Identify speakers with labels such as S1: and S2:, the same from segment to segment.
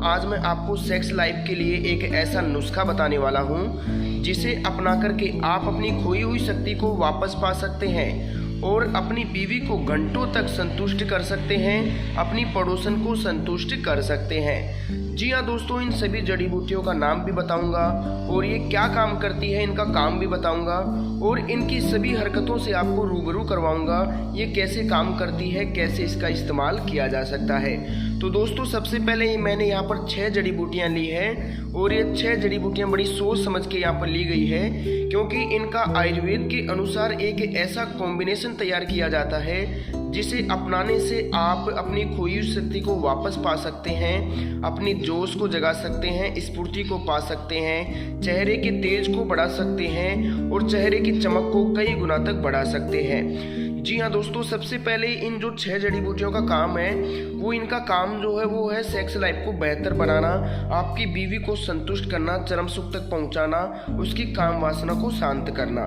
S1: आज मैं आपको सेक्स लाइफ के लिए एक ऐसा नुस्खा बताने वाला हूँ जिसे अपना करके आप अपनी खोई हुई शक्ति को वापस पा सकते हैं और अपनी बीवी को घंटों तक संतुष्ट कर सकते हैं, अपनी पड़ोसन को संतुष्ट कर सकते हैं। जी हाँ दोस्तों, इन सभी जड़ी बूटियों का नाम भी बताऊंगा और ये क्या काम करती है इनका काम भी बताऊंगा और इनकी सभी हरकतों से आपको रूबरू करवाऊंगा ये कैसे काम करती है, कैसे इसका इस्तेमाल किया जा सकता है। तो दोस्तों सबसे पहले मैंने यहाँ पर 6 जड़ी बूटियाँ ली हैं और ये 6 जड़ी बूटियाँ बड़ी सोच समझ के यहाँ पर ली गई है, क्योंकि इनका आयुर्वेद के अनुसार एक ऐसा कॉम्बिनेशन तैयार किया जाता है जिसे अपनाने से आप अपनी खोई हुई शक्ति को वापस पा सकते हैं, अपनी जोश को जगा सकते हैं, स्फूर्ति को पा सकते हैं, चेहरे के तेज को बढ़ा सकते हैं और चेहरे की चमक को कई गुना तक बढ़ा सकते हैं। जी हाँ दोस्तों, सबसे पहले इन जो 6 जड़ी बूटियों का काम है वो इनका काम जो है वो है सेक्स लाइफ को बेहतर बनाना, आपकी बीवी को संतुष्ट करना, चरम सुख तक पहुंचाना, उसकी काम वासना को शांत करना।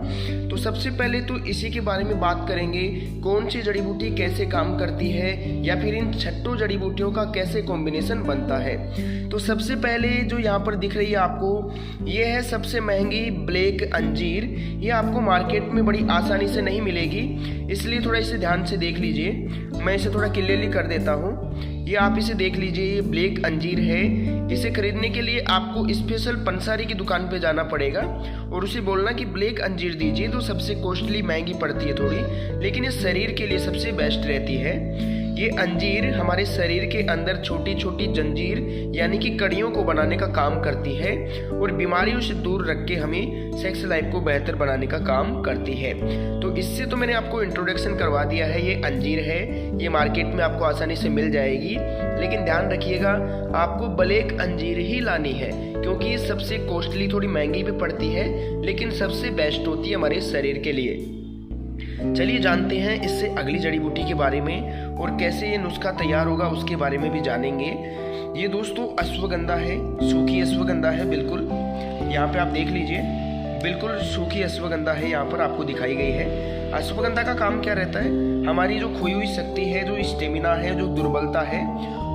S1: तो सबसे पहले तो इसी के बारे में बात करेंगे, कौन सी जड़ी बूटी कैसे काम करती है या फिर इन 6 जड़ी बूटियों का कैसे कॉम्बिनेशन बनता है। तो सबसे पहले जो यहाँ पर दिख रही है आपको, ये है सबसे महंगी ब्लैक अंजीर। ये आपको मार्केट में बड़ी आसानी से नहीं मिलेगी, इसलिए थोड़ा इसे ध्यान से देख लीजिए। मैं इसे थोड़ा क्लियरली कर देता हूँ। ये आप इसे देख लीजिए, ये ब्लैक अंजीर है। इसे खरीदने के लिए आपको स्पेशल पंसारी की दुकान पे जाना पड़ेगा और उसे बोलना कि ब्लैक अंजीर दीजिए। तो सबसे कॉस्टली महंगी पड़ती है थोड़ी, लेकिन ये शरीर के लिए सबसे बेस्ट रहती है। ये अंजीर हमारे शरीर के अंदर छोटी छोटी जंजीर यानी कि कड़ियों को बनाने का काम करती है और बीमारियों से दूर रख के हमें सेक्स लाइफ को बेहतर बनाने का काम करती है। तो इससे तो मैंने आपको इंट्रोडक्शन करवा दिया है। ये अंजीर है, ये मार्केट में आपको आसानी से मिल जाएगी, लेकिन ध्यान रखिएगा आपको ब्लैक अंजीर ही लानी है, क्योंकि ये सबसे कॉस्टली थोड़ी महंगी भी पड़ती है, लेकिन सबसे बेस्ट होती है हमारे शरीर के लिए। चलिए जानते हैं इससे अगली जड़ी बूटी के बारे में और कैसे ये नुस्खा तैयार होगा उसके बारे में भी जानेंगे। ये दोस्तों अश्वगंधा है, सूखी अश्वगंधा है। बिल्कुल यहाँ पे आप देख लीजिए, बिल्कुल सूखी अश्वगंधा है, यहाँ पर आपको दिखाई गई है। अश्वगंधा का काम क्या रहता है, हमारी जो खोई हुई शक्ति है, जो स्टेमिना है, जो दुर्बलता है,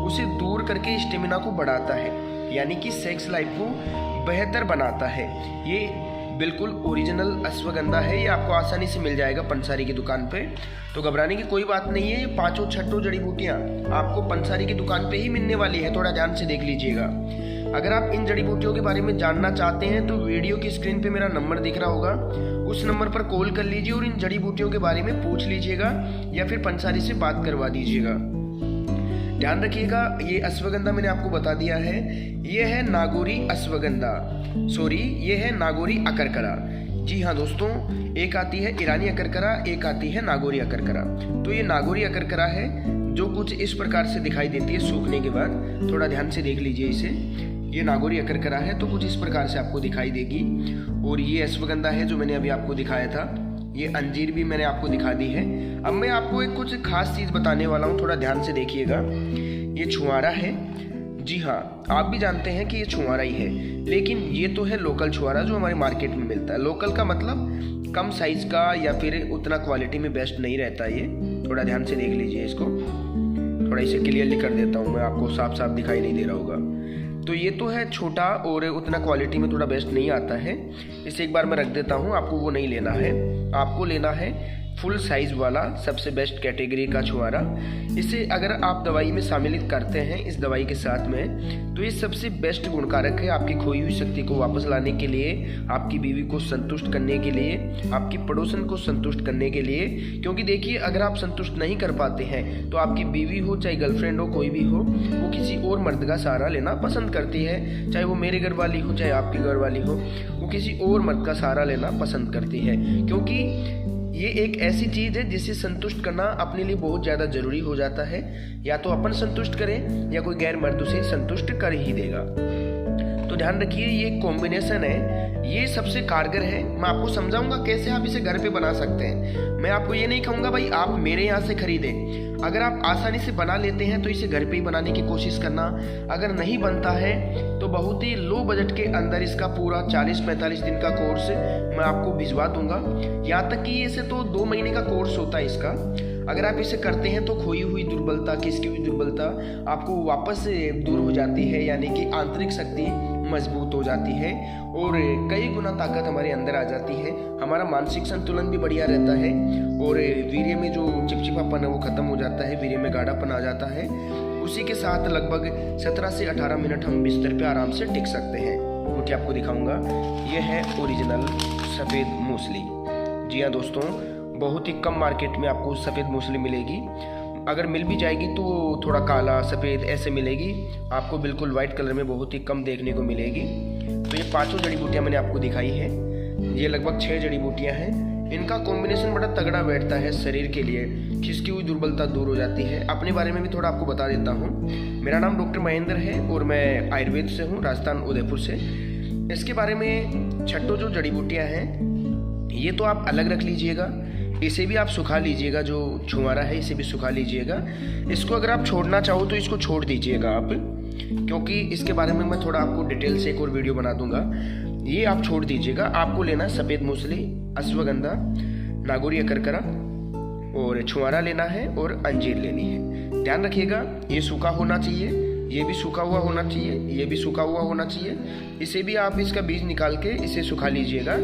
S1: उसे दूर करके स्टेमिना को बढ़ाता है, यानी कि सेक्स लाइफ को बेहतर बनाता है। ये बिल्कुल ओरिजिनल अश्वगंधा है, ये आपको आसानी से मिल जाएगा पंसारी की दुकान पे। तो घबराने की कोई बात नहीं है, ये 5 जड़ी बूटियाँ आपको पंसारी की दुकान पे ही मिलने वाली है। थोड़ा ध्यान से देख लीजिएगा। अगर आप इन जड़ी बूटियों के बारे में जानना चाहते हैं तो वीडियो की स्क्रीन पे मेरा नंबर दिख रहा होगा, उस नंबर पर कॉल कर लीजिए और इन जड़ी बूटियों के बारे में पूछ लीजिएगा या फिर पंसारी से बात करवा दीजिएगा। ध्यान रखिएगा, ये अश्वगंधा मैंने आपको बता दिया है, ये है नागौरी अश्वगंधा, ये है नागौरी अकरकरा। जी हाँ दोस्तों, एक आती है ईरानी अकरकरा, एक आती है नागौरी अकरकरा। तो ये नागौरी अकरकरा है जो कुछ इस प्रकार से दिखाई देती है सूखने के बाद। थोड़ा ध्यान से देख लीजिए इसे, ये नागौरी अकरकरा है तो कुछ इस प्रकार से आपको दिखाई देगी। और ये अश्वगंधा है जो मैंने अभी आपको दिखाया था, ये अंजीर भी मैंने आपको दिखा दी है। अब मैं आपको एक कुछ खास चीज़ बताने वाला हूँ, थोड़ा ध्यान से देखिएगा। ये छुआरा है। जी हाँ, आप भी जानते हैं कि ये छुआरा ही है, लेकिन ये तो है लोकल छुआरा जो हमारे मार्केट में मिलता है। लोकल का मतलब कम साइज का या फिर उतना क्वालिटी में बेस्ट नहीं रहता ये। थोड़ा ध्यान से देख लीजिए इसको, थोड़ा इसे क्लियरली कर देता हूँ मैं, आपको साफ साफ दिखाई नहीं दे रहा होगा। तो ये तो है छोटा और उतना क्वालिटी में थोड़ा बेस्ट नहीं आता है। इसे एक बार मैं रख देता हूँ, आपको वो नहीं लेना है, आपको लेना है फुल साइज वाला सबसे बेस्ट कैटेगरी का छुआरा। इसे अगर आप दवाई में शामिल करते हैं इस दवाई के साथ में, तो ये सबसे बेस्ट गुणकारक है आपकी खोई हुई शक्ति को वापस लाने के लिए, आपकी बीवी को संतुष्ट करने के लिए, आपकी पड़ोसन को संतुष्ट करने के लिए। क्योंकि देखिए, अगर आप संतुष्ट नहीं कर पाते हैं तो आपकी बीवी हो चाहे गर्लफ्रेंड हो, कोई भी हो, वो किसी और मर्द का सहारा लेना पसंद करती है। चाहे वो मेरे घर वाली हो चाहे आपकी घर वाली हो, वो किसी और मर्द का सहारा लेना पसंद करती है, क्योंकि ये एक ऐसी चीज़ है जिसे संतुष्ट करना अपने लिए बहुत ज़्यादा ज़रूरी हो जाता है। या तो अपन संतुष्ट करें या कोई गैर मर्द उसे संतुष्ट कर ही देगा। तो ध्यान रखिए, ये कॉम्बिनेशन है, ये सबसे कारगर है। मैं आपको समझाऊंगा कैसे आप इसे घर पे बना सकते हैं। मैं आपको ये नहीं कहूँगा भाई आप मेरे यहाँ से खरीदें। अगर आप आसानी से बना लेते हैं तो इसे घर पे ही बनाने की कोशिश करना। अगर नहीं बनता है तो बहुत ही लो बजट के अंदर इसका पूरा 40-45 दिन का कोर्स मैं आपको भिजवा दूंगा। यहाँ तक कि इसे तो 2 महीने का कोर्स होता है इसका। अगर आप इसे करते हैं तो खोई हुई दुर्बलता, किसकी हुई दुर्बलता आपको वापस दूर हो जाती है, यानी कि आंतरिक शक्ति मजबूत हो जाती है और कई गुना ताकत हमारे अंदर आ जाती है। हमारा मानसिक संतुलन भी बढ़िया रहता है और वीर्य में जो चिपचिपापन है वो खत्म हो जाता है, वीर्य में गाढ़ापन आ जाता है। उसी के साथ लगभग 17 से 18 मिनट हम बिस्तर पे आराम से टिक सकते हैं। रोटी आपको दिखाऊंगा, ये है ओरिजिनल सफ़ेद मूसली। जी हाँ दोस्तों, बहुत ही कम मार्केट में आपको सफ़ेद मूसली मिलेगी। अगर मिल भी जाएगी तो थोड़ा काला सफ़ेद ऐसे मिलेगी, आपको बिल्कुल वाइट कलर में बहुत ही कम देखने को मिलेगी। तो ये 5 जड़ी बूटियाँ मैंने आपको दिखाई है, ये लगभग 6 जड़ी बूटियाँ हैं। इनका कॉम्बिनेशन बड़ा तगड़ा बैठता है शरीर के लिए, खिसकी हुई दुर्बलता दूर हो जाती है। अपने बारे में भी थोड़ा आपको बता देता हूँ। मेरा नाम डॉक्टर महेंद्र है और मैं आयुर्वेद से हूँ, राजस्थान उदयपुर से। इसके बारे में छठो जो जड़ी बूटियाँ हैं ये तो आप अलग रख लीजिएगा, इसे भी आप सुखा लीजिएगा, जो छुहारा है इसे भी सुखा लीजिएगा। इसको अगर आप छोड़ना चाहो तो इसको छोड़ दीजिएगा आप, क्योंकि इसके बारे में मैं थोड़ा आपको डिटेल से एक और वीडियो बना दूंगा। ये आप छोड़ दीजिएगा। आपको लेना है सफ़ेद मूसली, अश्वगंधा, नागौरी अकरकरा और छुहारा लेना है और अंजीर लेनी है। ध्यान रखिएगा ये सूखा होना चाहिए, ये भी सूखा हुआ होना चाहिए, ये भी सूखा हुआ होना चाहिए। इसे भी आप इसका बीज निकाल के इसे सुखा लीजिएगा।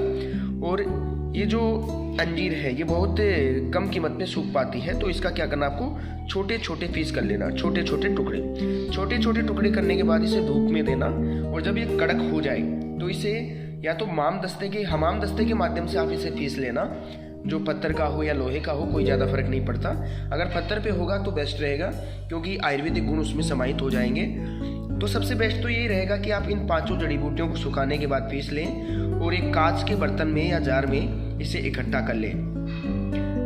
S1: और ये जो अंजीर है ये बहुत कम कीमत में सूख पाती है, तो इसका क्या करना आपको छोटे छोटे पीस कर लेना, छोटे छोटे टुकड़े करने के बाद इसे धूप में देना। और जब ये कड़क हो जाए तो इसे या तो हमाम दस्ते के माध्यम से आप इसे पीस लेना, जो पत्थर का हो या लोहे का हो, कोई ज़्यादा फर्क नहीं पड़ता। अगर पत्थर पे होगा तो बेस्ट रहेगा, क्योंकि आयुर्वेदिक गुण उसमें समाहित हो जाएंगे। तो सबसे बेस्ट तो यही रहेगा कि आप इन 5 जड़ी बूटियों को सुखाने के बाद पीस लें और एक कांच के बर्तन में या जार में इसे इकट्ठा कर लें।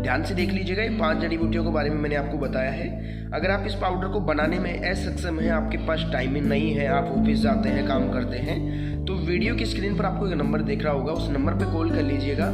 S1: ध्यान से देख लीजिएगा, ये 5 जड़ी बूटियों के बारे में मैंने आपको बताया है। अगर आप इस पाउडर को बनाने में असक्षम हैं, आपके पास टाइमिंग नहीं है, आप ऑफिस जाते हैं, काम करते हैं, तो वीडियो की स्क्रीन पर आपको एक नंबर दिख रहा होगा, उस नंबर पर कॉल कर लीजिएगा।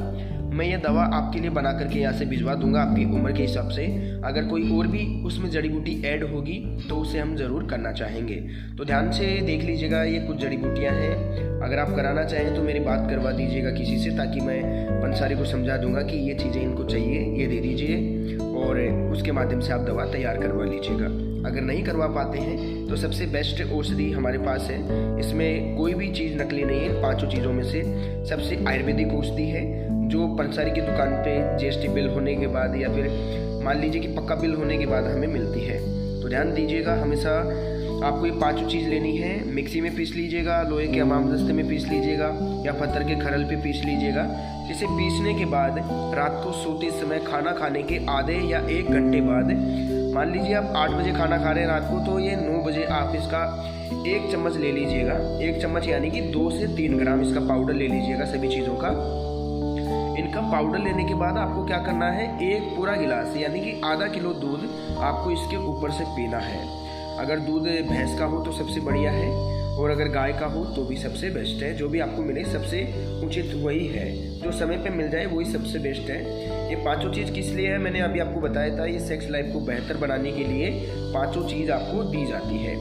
S1: मैं ये दवा आपके लिए बना करके यहाँ से भिजवा दूंगा आपकी उम्र के हिसाब से। अगर कोई और भी उसमें जड़ी बूटी ऐड होगी तो उसे हम ज़रूर करना चाहेंगे। तो ध्यान से देख लीजिएगा, ये कुछ जड़ी बूटियाँ हैं। अगर आप कराना चाहें तो मेरी बात करवा दीजिएगा किसी से, ताकि मैं पंसारी को समझा दूंगा कि ये चीज़ें इनको चाहिए, ये दे दीजिए और उसके माध्यम से आप दवा तैयार करवा लीजिएगा। अगर नहीं करवा पाते हैं तो सबसे बेस्ट औषधि हमारे पास है, इसमें कोई भी चीज़ नकली नहीं है। 5 चीज़ों में से सबसे आयुर्वेदिक औषधि है, जो पंसारी की दुकान पे जीएसटी बिल होने के बाद या फिर मान लीजिए कि पक्का बिल होने के बाद हमें मिलती है। तो ध्यान दीजिएगा, हमेशा आपको ये 5 चीज़ लेनी है। मिक्सी में पीस लीजिएगा, लोहे के हमाम दस्ते में पीस लीजिएगा या पत्थर के खरल पे पीस लीजिएगा। इसे पीसने के बाद रात को सोते समय खाना खाने के आधे या 1 घंटे बाद, मान लीजिए आप 8 बजे खाना खा रहे हैं रात को, तो ये 9 बजे आप इसका 1 चम्मच ले लीजिएगा। 1 चम्मच यानी कि 2 से 3 ग्राम इसका पाउडर ले लीजिएगा सभी चीज़ों का। इनका पाउडर लेने के बाद आपको क्या करना है, 1 पूरा गिलास यानी कि आधा किलो दूध आपको इसके ऊपर से पीना है। अगर दूध भैंस का हो तो सबसे बढ़िया है, और अगर गाय का हो तो भी सबसे बेस्ट है। जो भी आपको मिले सबसे उचित वही है, जो समय पे मिल जाए वही सबसे बेस्ट है। ये 5 चीज़ किस लिए है मैंने अभी आपको बताया था, ये सेक्स लाइफ को बेहतर बनाने के लिए 5 चीज़ आपको दी जाती है।